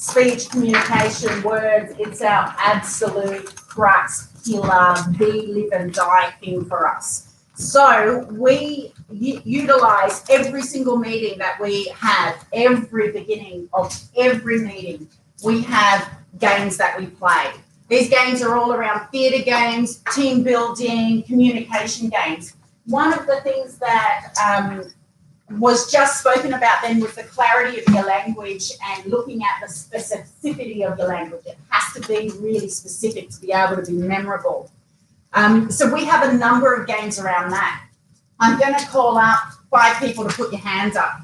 speech, communication, words, it's our absolute crux, pillar, the live and die thing for us. So we utilize every single meeting that we have, every beginning of every meeting, we have games that we play. These games are all around theatre games, team building, communication games. One of the things that was just spoken about then was the clarity of your language and looking at the specificity of your language. It has to be really specific to be able to be memorable. So we have a number of games around that. I'm going to call up 5 people to put your hands up.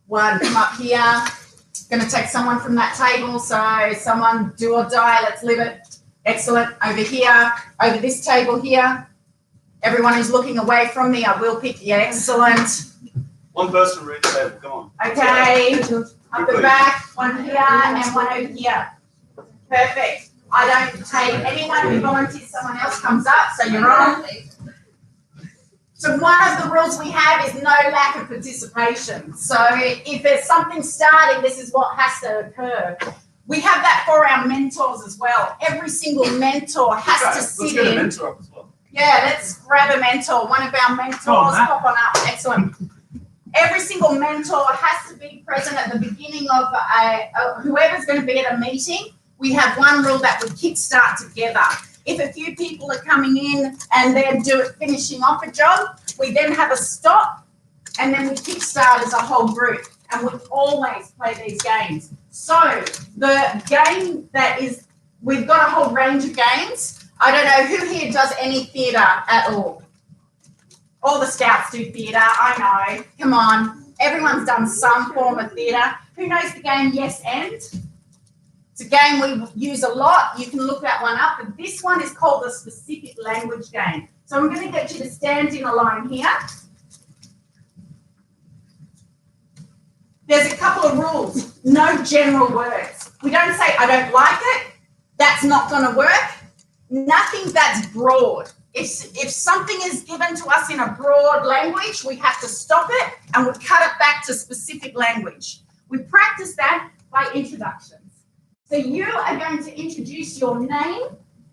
1, come up here. Going to take someone from that table. So someone, do or die, let's live it. Excellent. Over here, over this table here. Everyone who's looking away from me, I will pick you. Excellent. One person from each table, come on. Okay. Up the back, 1 here and 1 over here. Perfect. I don't take anyone who volunteers, someone else comes up, so you're on. So one of the rules we have is no lack of participation. So if there's something starting, this is what has to occur. We have that for our mentors as well. Every single mentor has to sit in. Let's get a mentor up as well. Yeah, let's grab a mentor. One of our mentors, pop on up. Excellent. Every single mentor has to be present at the beginning of whoever's going to be at a meeting. We have one rule that we kickstart together. If a few people are coming in and they're finishing off a job, we then have a stop and then we kickstart as a whole group. And we always play these games. So the game that is, we've got a whole range of games. I don't know who here does any theatre at all. All the scouts do theatre, I know. Come on. Everyone's done some form of theatre. Who knows the game Yes and? It's a game we use a lot. You can look that one up. But this one is called the specific language game. So I'm going to get you to stand in a line here. There's a couple of rules. No general words. We don't say, I don't like it. That's not going to work. Nothing that's broad. If something is given to us in a broad language, we have to stop it and we cut it back to specific language. We practice that by introductions. So you are going to introduce your name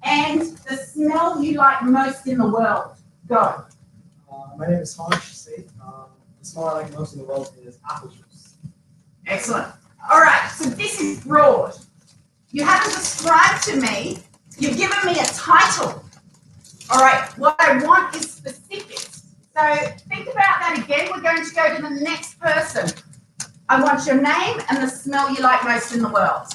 and the smell you like most in the world. Go. My name is Harsh Said. The smell I like most in the world is apple juice. Excellent. All right, so this is broad. You haven't described to me, you've given me a title. All right, what I want is specifics. So think about that again. We're going to go to the next person. I want your name and the smell you like most in the world.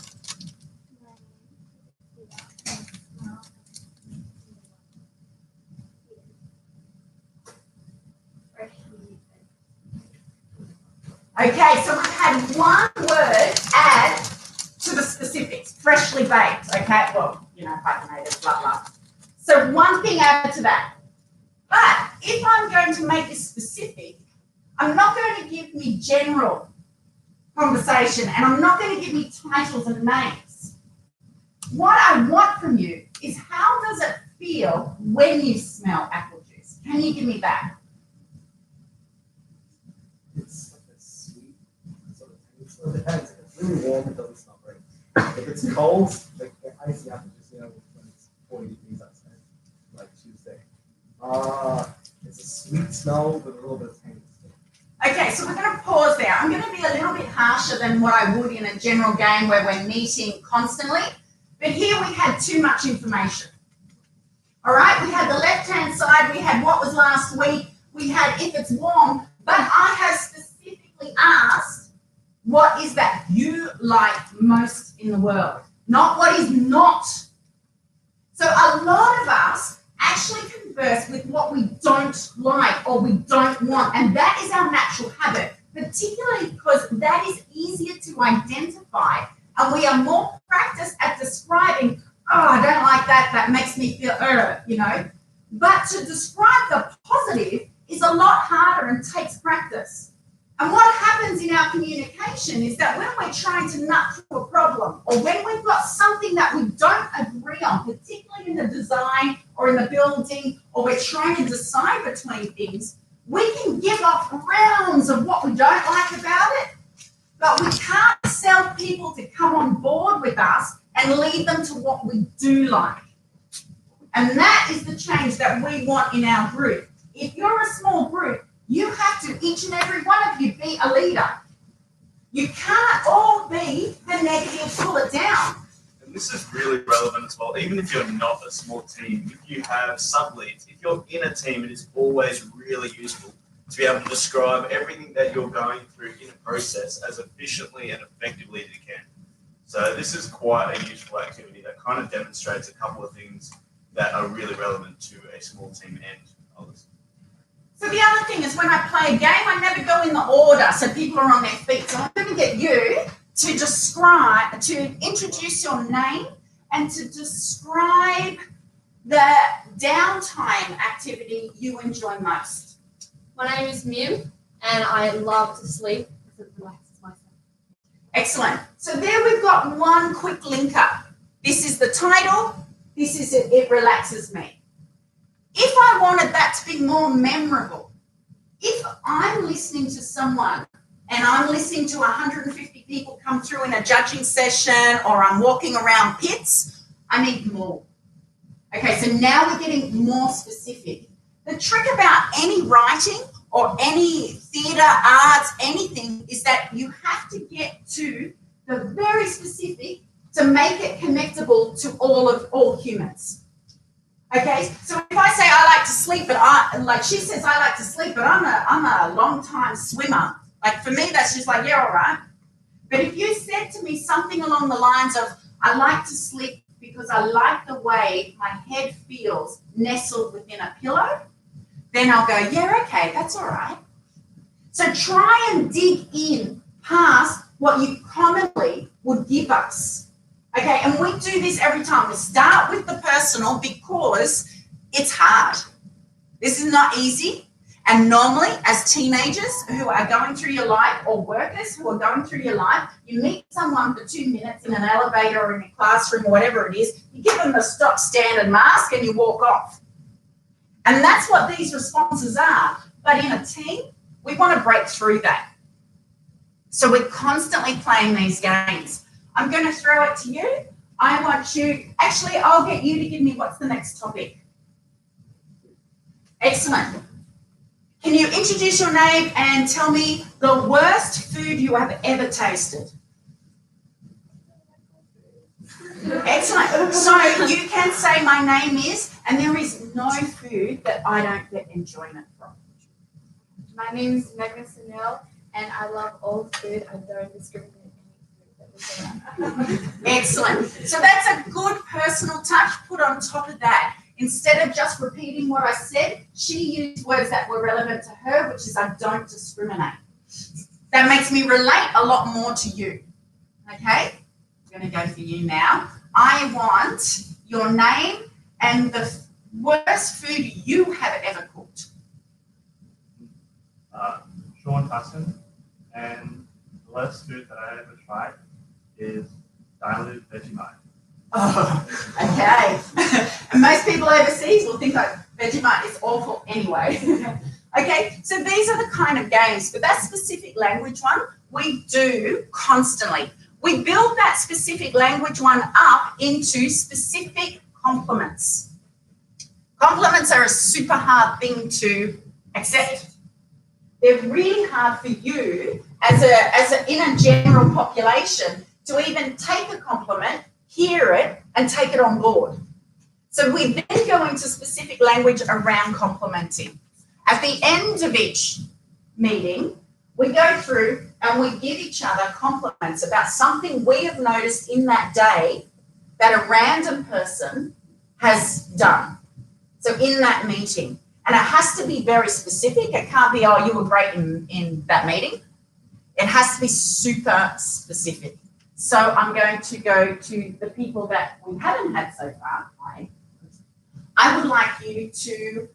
Okay, so we've had one word add to the specifics. Freshly baked, okay? Well, you know, hyphenated, blah, blah. So one thing added to that. But if I'm going to make this specific, I'm not going to give me general conversation and I'm not going to give me titles and names. What I want from you is how does it feel when you smell apple juice? Can you give me that? It's like a sweet sort of taste. It depends. If it's really warm, it doesn't smell great. If it's cold, like the icy apple juice, you know, when it's 40 degrees outside, like Tuesday. It's a sweet smell with a little bit of taste. Okay, so we're going to pause there. I'm going to be a little bit harsher than what I would in a general game where we're meeting constantly. But here we had too much information. All right, we had the left-hand side. We had what was last week. We had if it's warm. But I have specifically asked, what is that you like most in the world? Not what is not. So a lot of us actually converse with what we don't like or we don't want. And that is our natural habit, particularly because that is easier to identify and we are more practiced at describing, oh, I don't like that, that makes me feel, you know. But to describe the positive is a lot harder and takes practice. And what happens in our communication is that when we're trying to nut through a problem or when we've got something that we don't agree on, particularly in the design or in the building, or we're trying to decide between things, we can give off rounds of what we don't like about it. but we can't sell people to come on board with us and lead them to what we do like. And that is the change that we want in our group. If you're a small group, you have to, each and every one of you, be a leader. You can't all be the negative, pull it down. And this is really relevant as well. Even if you're not a small team, if you have sub-leads, if you're in a team, it is always really useful to be able to describe everything that you're going through in a process as efficiently and effectively as you can. So this is quite a useful activity that kind of demonstrates a couple of things that are really relevant to a small team and others. So the other thing is when I play a game, I never go in the order so people are on their feet. So I'm going to get you to describe, to introduce your name and to describe the downtime activity you enjoy most. My name is Mim, and I love to sleep because it relaxes myself. Excellent. So there we've got one quick link up. This is the title. This is it relaxes me. If I wanted that to be more memorable, if I'm listening to someone and I'm listening to 150 people come through in a judging session or I'm walking around pits, I need more. Okay, so now we're getting more specific. The trick about any writing or any theatre, arts, anything is that you have to get to the very specific to make it connectable to all humans. Okay, so if I say I like to sleep, but she says I like to sleep, but I'm a long time swimmer. Like for me, that's just like, yeah, all right. But if you said to me something along the lines of, I like to sleep because I like the way my head feels nestled within a pillow, then I'll go, yeah, okay, that's all right. So try and dig in past what you commonly would give us. Okay, and we do this every time. We start with the personal because it's hard. This is not easy. And normally, as teenagers who are going through your life or workers who are going through your life, you meet someone for 2 minutes in an elevator or in a classroom or whatever it is, you give them the stock standard mask and you walk off. And that's what these responses are. But in a team, we want to break through that. So we're constantly playing these games. I'm going to throw it to you. I want you, actually, I'll get you to give me what's the next topic. Excellent. Can you introduce your name and tell me the worst food you have ever tasted? Excellent. So you can say my name is, and there is no food that I don't get enjoyment from. My name is Megan Sunil, and I love all food. I don't discriminate. Excellent. So that's a good personal touch put on top of that. Instead of just repeating what I said, she used words that were relevant to her, which is I don't discriminate. That makes me relate a lot more to you. Okay? I'm going to go for you now. I want your name and the worst food you have ever cooked. Sean Hudson, and the worst food that I ever tried is diluted Vegemite. Oh, okay. And most people overseas will think like Vegemite is awful anyway. Okay, so these are the kind of games, but that specific language one we do constantly. We build that specific language one up into specific compliments. Compliments are a super hard thing to accept. They're really hard for you in a general population to even take a compliment, hear it, and take it on board. So we then go into specific language around complimenting. At the end of each meeting, we go through and we give each other compliments about something we have noticed in that day that a random person has done. So in that meeting, and it has to be very specific. It can't be, oh, you were great in that meeting. It has to be super specific. So I'm going to go to the people that we haven't had so far. I would like you to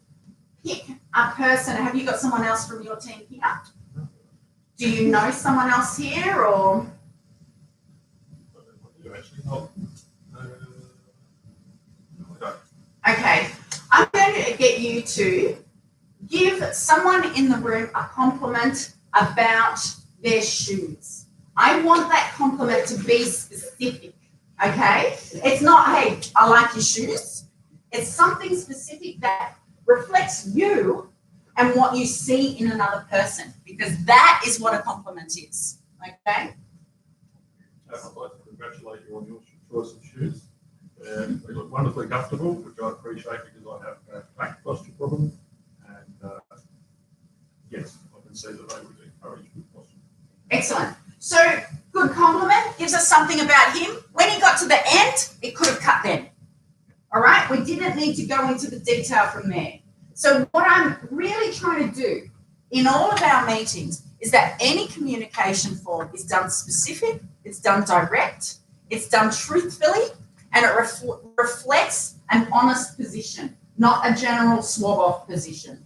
pick a person. Have you got someone else from your team here? Do you know someone else here or? Okay, I'm going to get you to give someone in the room a compliment about their shoes. I want that compliment to be specific, okay? It's not, hey, I like your shoes. It's something specific that reflects you and what you see in another person, because that is what a compliment is, okay? I'd like to congratulate you on your choice of shoes. They look wonderfully comfortable, which I appreciate because I have back posture problems. And yes, I can see that they would encourage good posture. Excellent. So good compliment gives us something about him. When he got to the end, it could have cut then. All right, we didn't need to go into the detail from there. So what I'm really trying to do in all of our meetings is that any communication form is done specific, it's done direct, it's done truthfully, and it reflects an honest position, not a general swab off position.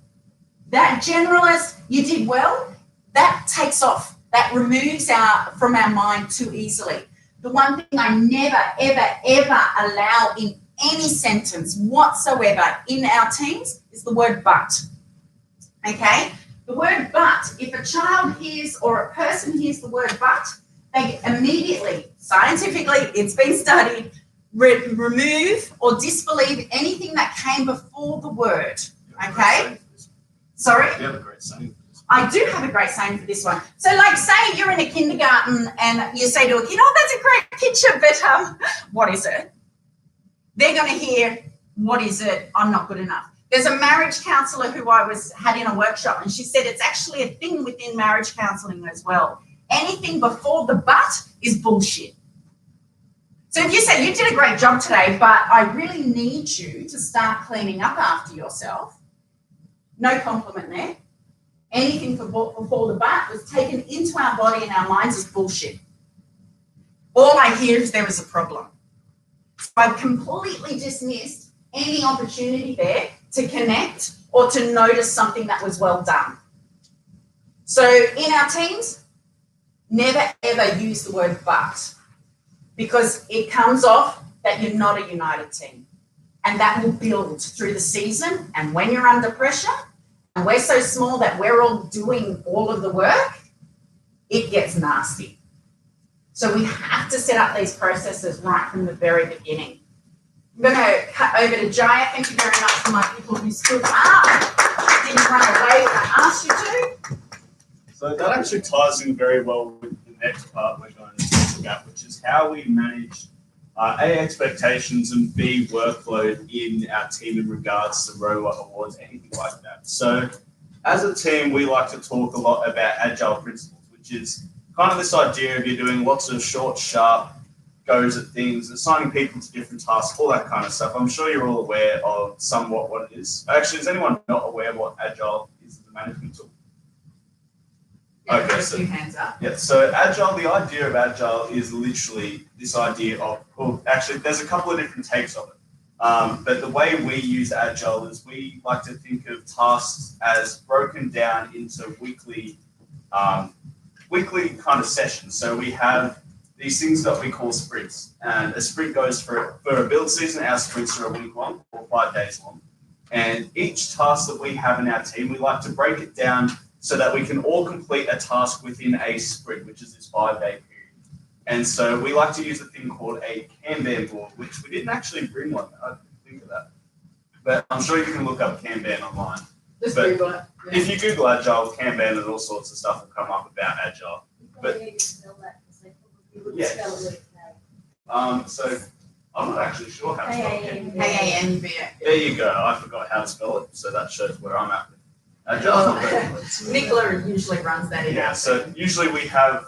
That generalist, you did well, that takes off, that removes from our mind too easily. The one thing I never, ever, ever allow in any sentence whatsoever in our teams is the word but. Okay? The word but, if a child hears or a person hears the word but, they immediately, scientifically, it's been studied, remove or disbelieve anything that came before the word. Okay? Sorry? You have a great saying. I do have a great saying for this one. So like say you're in a kindergarten and you say to a kid, oh, that's a great picture, but what is it? They're going to hear, what is it? I'm not good enough. There's a marriage counsellor who I had in a workshop, and she said it's actually a thing within marriage counselling as well. Anything before the but is bullshit. So if you say, you did a great job today, but I really need you to start cleaning up after yourself, no compliment there. Anything before the but was taken into our body and our minds as bullshit. All I hear is there was a problem. So I've completely dismissed any opportunity there to connect or to notice something that was well done. So in our teams, never ever use the word but, because it comes off that you're not a united team, and that will build through the season. And when you're under pressure and we're so small that we're all doing all of the work, it gets nasty. So we have to set up these processes right from the very beginning. I'm going to cut over to Jaya. Thank you very much for my people who stood up. Didn't run away when I asked you to. So that actually ties in very well with the next part we're going to talk about, which is how we manage A, expectations, and B, workload in our team in regards to ROA awards, anything like that. So as a team, we like to talk a lot about Agile principles, which is kind of this idea of you're doing lots of short, sharp goes at things, assigning people to different tasks, all that kind of stuff. I'm sure you're all aware of somewhat what it is. Actually, is anyone not aware of what Agile is as a management tool? Yeah, Okay, so hands up. Yeah, so Agile, the idea of Agile is literally this idea of, well, actually, there's a couple of different takes of it. But the way we use Agile is we like to think of tasks as broken down into weekly kind of sessions. So we have these things that we call sprints, and a sprint goes for a build season. Our sprints are a week long or 5 days long, and each task that we have in our team, we like to break it down so that we can all complete a task within a sprint, which is this 5-day period. And so we like to use a thing called a Kanban board, which we didn't actually bring one. I didn't think of that, but I'm sure you can look up Kanban online. Just But Google it. Yeah. If you Google Agile, Kanban and all sorts of stuff will come up about Agile. But so I'm not actually sure how to spell it. K-A-N-B-A. There you go. I forgot how to spell it, so that shows where I'm at. Agile's Nicola usually runs that in. Yeah, so usually we have,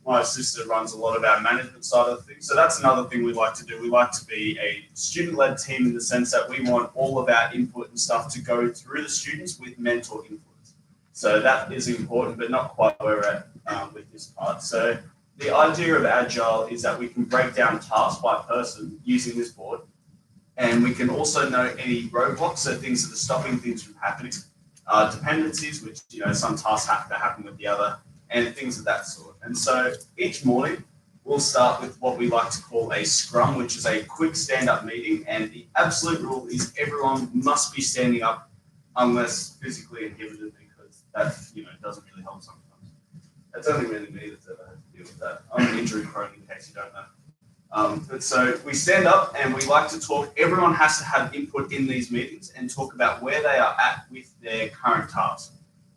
my sister runs a lot of our management side of things. So that's another thing we like to do. We like to be a student-led team in the sense that we want all of our input and stuff to go through the students with mentor influence. So that is important, but not quite where we're at with this part. So the idea of Agile is that we can break down tasks by person using this board, and we can also know any roadblocks, so things that are stopping things from happening, dependencies, which some tasks have to happen with the other, and things of that sort. And so each morning we'll start with what we like to call a scrum, which is a quick stand-up meeting, and the absolute rule is everyone must be standing up unless physically inhibited, because that doesn't really help sometimes. That's only really me that's ever had to deal with that. I'm injury prone in case you don't know. But so we stand up and we like to talk. Everyone has to have input in these meetings and talk about where they are at with their current task.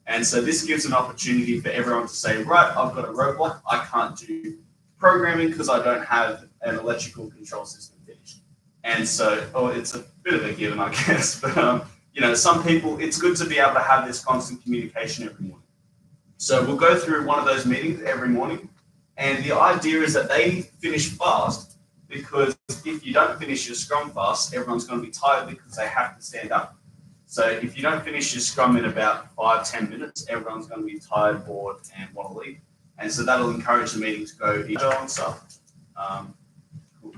And so this gives an opportunity for everyone to say, right, I've got a roadblock. I can't do programming because I don't have an electrical control system finished. And so, it's a bit of a given, I guess. But, some people, it's good to be able to have this constant communication every morning. So we'll go through one of those meetings every morning. And the idea is that they finish fast, because if you don't finish your scrum fast, everyone's going to be tired because they have to stand up. So if you don't finish your scrum in about 5-10 minutes, everyone's going to be tired, bored, and want to leave. And so that'll encourage the meeting to go agile and stuff. Cool.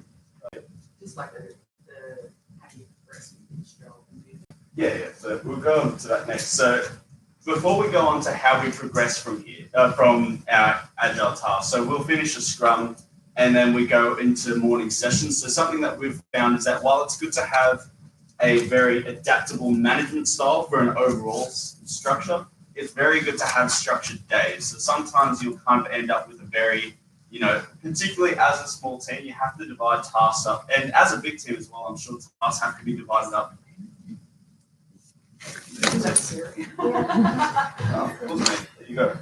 Just like the happy progressing job. Yeah. So we'll go on to that next. So before we go on to how we progress from here, from our agile task, so we'll finish a scrum and then we go into morning sessions. So something that we've found is that while it's good to have a very adaptable management style for an overall structure, it's very good to have structured days. So sometimes you'll kind of end up with a very, particularly as a small team, you have to divide tasks up. And as a big team as well, I'm sure tasks have to be divided up. That's serious. Wasn't it? There you go.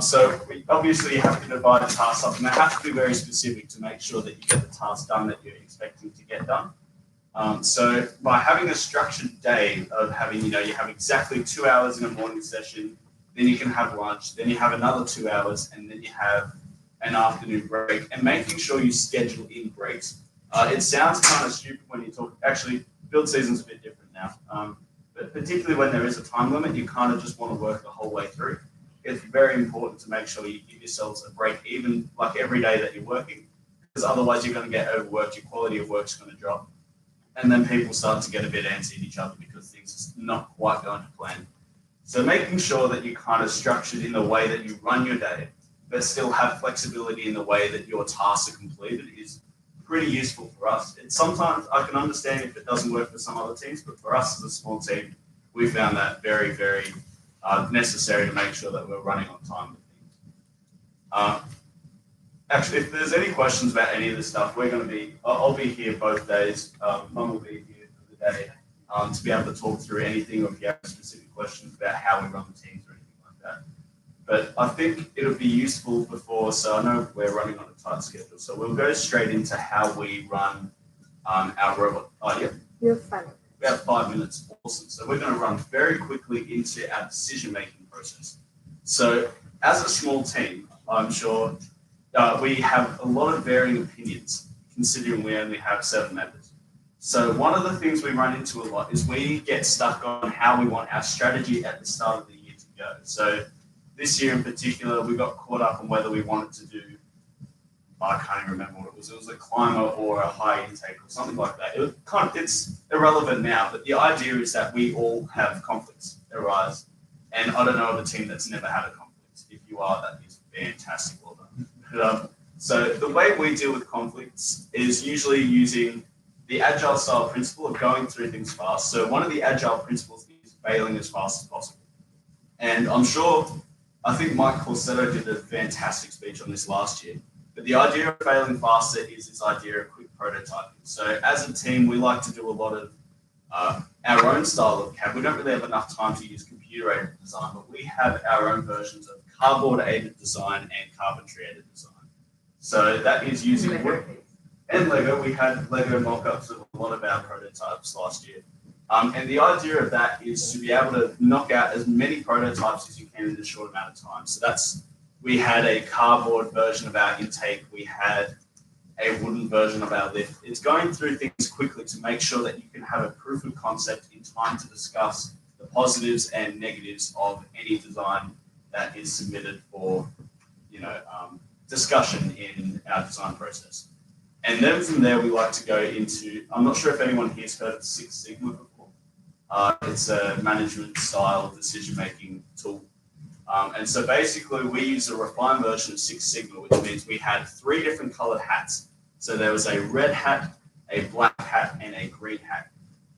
So we obviously have to divide tasks up, and they have to be very specific to make sure that you get the task done that you're expecting to get done. So by having a structured day of having, you have exactly 2 hours in a morning session, then you can have lunch, then you have another 2 hours, and then you have an afternoon break, and making sure you schedule in breaks. It sounds kind of stupid when you talk, actually, build season's a bit different now. But particularly when there is a time limit, you kind of just want to work the whole way through. It's very important to make sure you give yourselves a break, even like every day that you're working, because otherwise you're going to get overworked, your quality of work is going to drop. And then people start to get a bit antsy at each other because things are not quite going to plan. So making sure that you're kind of structured in the way that you run your day, but still have flexibility in the way that your tasks are completed is pretty useful for us. And sometimes I can understand if it doesn't work for some other teams, but for us as a small team, we found that very, very necessary to make sure that we're running on time with things. Actually, if there's any questions about any of this stuff, I'll be here both days. Mum will be here for the day to be able to talk through anything, or if you have specific questions about how we run the teams or anything like that. But I think it'll be useful so I know we're running on a tight schedule, so we'll go straight into how we run our robot. You're fine. We have 5 minutes. Awesome. So we're going to run very quickly into our decision-making process. So as a small team, I'm sure we have a lot of varying opinions, considering we only have 7 members. So one of the things we run into a lot is we get stuck on how we want our strategy at the start of the year to go. So this year in particular, we got caught up on whether we wanted to do, I can't even remember what it was. It was a climber or a high intake or something like that. It's irrelevant now, but the idea is that we all have conflicts arise. And I don't know of a team that's never had a conflict. If you are, that is fantastic. Well done. So the way we deal with conflicts is usually using the Agile style principle of going through things fast. So one of the Agile principles is failing as fast as possible. And I think Mike Corsetto did a fantastic speech on this last year. But the idea of failing faster is this idea of quick prototyping. So as a team, we like to do a lot of our own style of CAD. We don't really have enough time to use computer-aided design, but we have our own versions of cardboard-aided design and carpentry-aided design. So that is using wood and Lego. We had Lego mock-ups of a lot of our prototypes last year. And the idea of that is to be able to knock out as many prototypes as you can in a short amount of time. So we had a cardboard version of our intake. We had a wooden version of our lift. It's going through things quickly to make sure that you can have a proof of concept in time to discuss the positives and negatives of any design that is submitted for, discussion in our design process. And then from there, we like to go into, I'm not sure if anyone here's heard of Six Sigma before. It's a management style decision-making tool. And so basically we use a refined version of Six Sigma, which means we had 3 different colored hats. So there was a red hat, a black hat, and a green hat.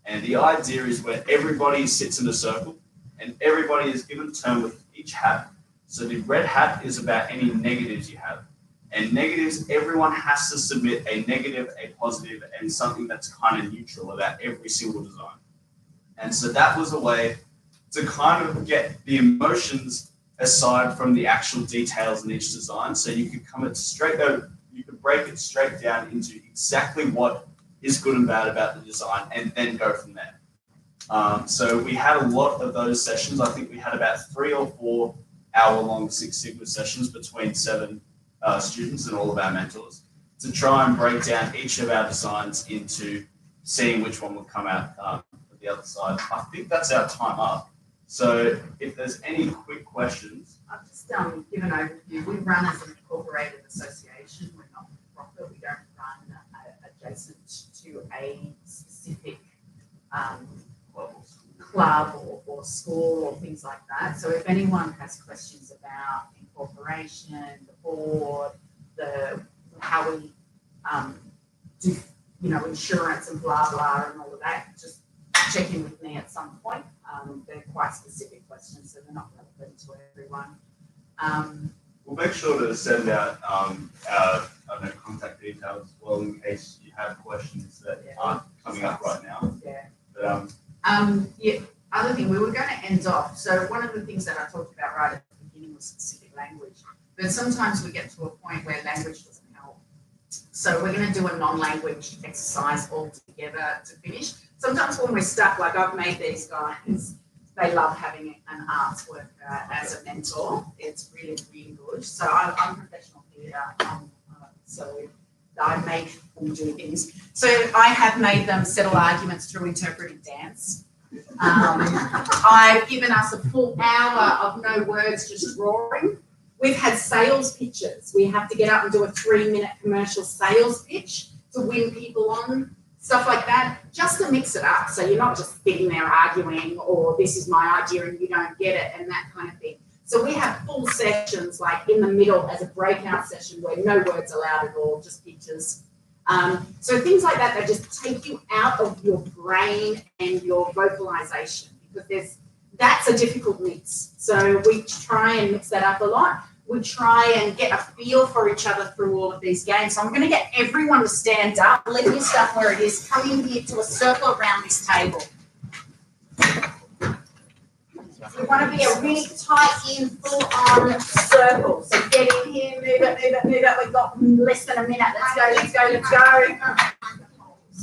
And the idea is where everybody sits in a circle and everybody is given a turn with each hat. So the red hat is about any negatives you have. And negatives, everyone has to submit a negative, a positive, and something that's kind of neutral about every single design. And so that was a way to kind of get the emotions aside from the actual details in each design. So you could you could break it straight down into exactly what is good and bad about the design and then go from there. So we had a lot of those sessions. I think we had about 3 or 4 hour-long Six Sigma sessions between 7 students and all of our mentors to try and break down each of our designs into seeing which one will come out the other side. I think that's our time up. So if there's any quick questions. I've just given an overview. We run as an incorporated association. We're not for profit. We don't run adjacent to a specific club or school or things like that. So if anyone has questions about incorporation, the board, how we do, insurance and blah blah and all of that, just check in with me at some point. They're quite specific questions, so they're not relevant to everyone. We'll make sure to send out our contact details as well in case you have questions that aren't coming up right now. Yeah. But, Other thing, we were going to end off. So one of the things that I talked about right at the beginning was specific language. But sometimes we get to a point where language doesn't help. So we're going to do a non-language exercise all together to finish. Sometimes when we're stuck, like I've made these guys, they love having an arts worker as a mentor. It's really, really good. So I'm professional theatre, so I make them do things. So I have made them settle arguments through interpretive dance. I've given us a full hour of no words, just roaring. We've had sales pitches. We have to get up and do a 3-minute commercial sales pitch to win people on, stuff like that, just to mix it up. So you're not just sitting there arguing or this is my idea and you don't get it and that kind of thing. So we have full sessions like in the middle as a breakout session where no words allowed at all, just pictures. So things like that just take you out of your brain and your vocalization because that's a difficult mix. So we try and mix that up a lot. We try and get a feel for each other through all of these games. So I'm going to get everyone to stand up, leave your stuff where it is, come in here to a circle around this table. We want to be a really tight in, full-on circle. So get in here, move it. We've got less than a minute. Let's go.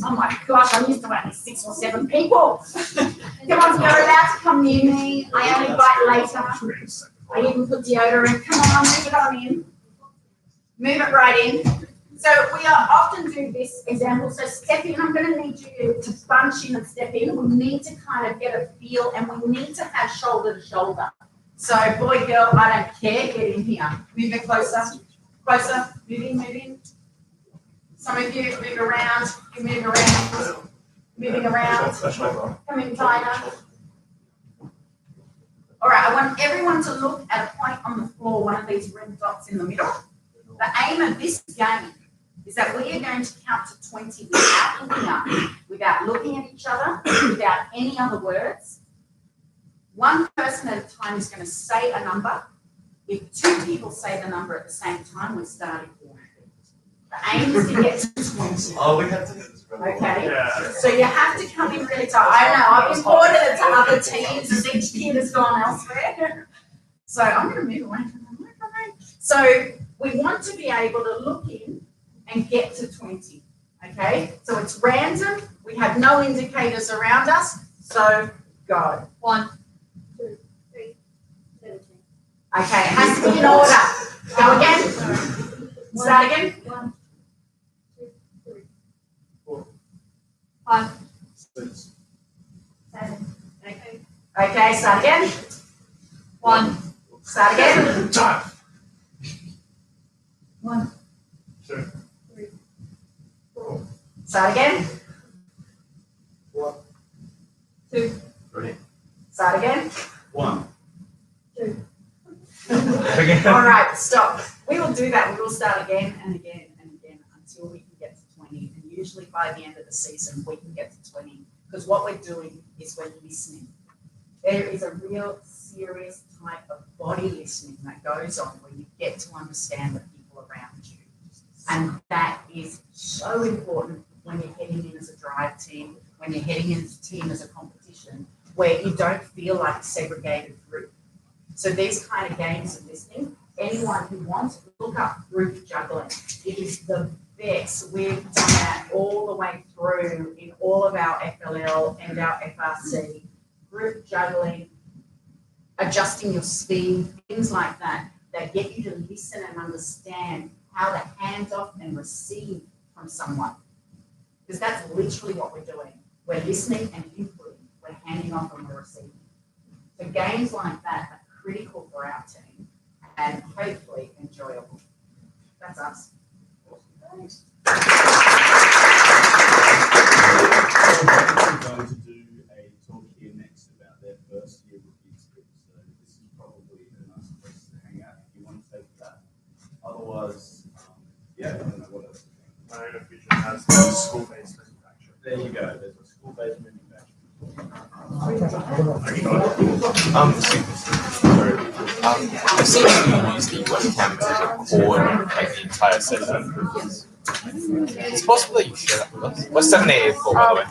Oh my gosh, I'm used to only 6 or 7 people. Come on, you're allowed to come near me. I only bite later. I even put deodorant. Come on, move it on in. Move it right in. So we often do this example. So step in. I'm going to need you to bunch in and step in. We need to kind of get a feel and we need to have shoulder to shoulder. So boy, girl, I don't care. Get in here. Move it closer. Closer. Move in. Some of you move around. You move around. Moving around. Come in tighter. All right, I want everyone to look at a point on the floor, one of these red dots in the middle. The aim of this game is that we are going to count to 20 without looking up, without looking at each other, without any other words. One person at a time is going to say a number. If 2 people say the number at the same time, we're starting. The aim is to get to 20. Oh, we have to do this. Okay, Yeah. so you have to come in really tight. I know, I've reported it to other teams as each kid has gone elsewhere. So I'm going to move away from the microphone. So we want to be able to look in and get to 20. Okay, so it's random. We have no indicators around us. So go. 1, 2, 3, 17. Okay, it has to be in order. Go again. Start again. 1, 2, 3, 4, 5, 6, 7, Okay, start again. 1, Start again. Time. 1, 2, 3, 4, Start again. 1, 2, 3, Start again. 1. 2. All right, stop. We will do that. We will start again and again and again until we can get to 20. And usually by the end of the season, we can get to 20 because what we're doing is we're listening. There is a real serious type of body listening that goes on where you get to understand the people around you. And that is so important when you're heading in as a drive team, when you're heading in as a team as a competition, where you don't feel like a segregated group. So these kind of games of listening, anyone who wants, look up group juggling. It is the best. We've done that all the way through in all of our FLL and our FRC. Group juggling, adjusting your speed, things like that, that get you to listen and understand how to hand off and receive from someone. Because that's literally what we're doing. We're listening and inputting. We're handing off and we're receiving. So games like that are critical for our team and hopefully enjoyable. That's us. Thanks. We're going to do a talk here next about their first year rookie experience. So this is probably a nice place to hang out if you want to take that. Otherwise, yeah, I don't know what else. My future has a school-based manufacturing. There you go. There's a school-based manufacturing. I've seen you use the webcam to record like the entire session. It's possible that you share that with us. What's 7A for, by the way?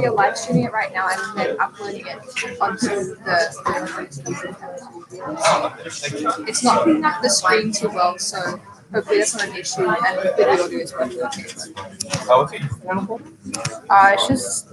We are live streaming it right now and then uploading it onto the It's not picking up the screen too well, so hopefully that's not an issue and hopefully the audio is working okay. Oh, okay. It's just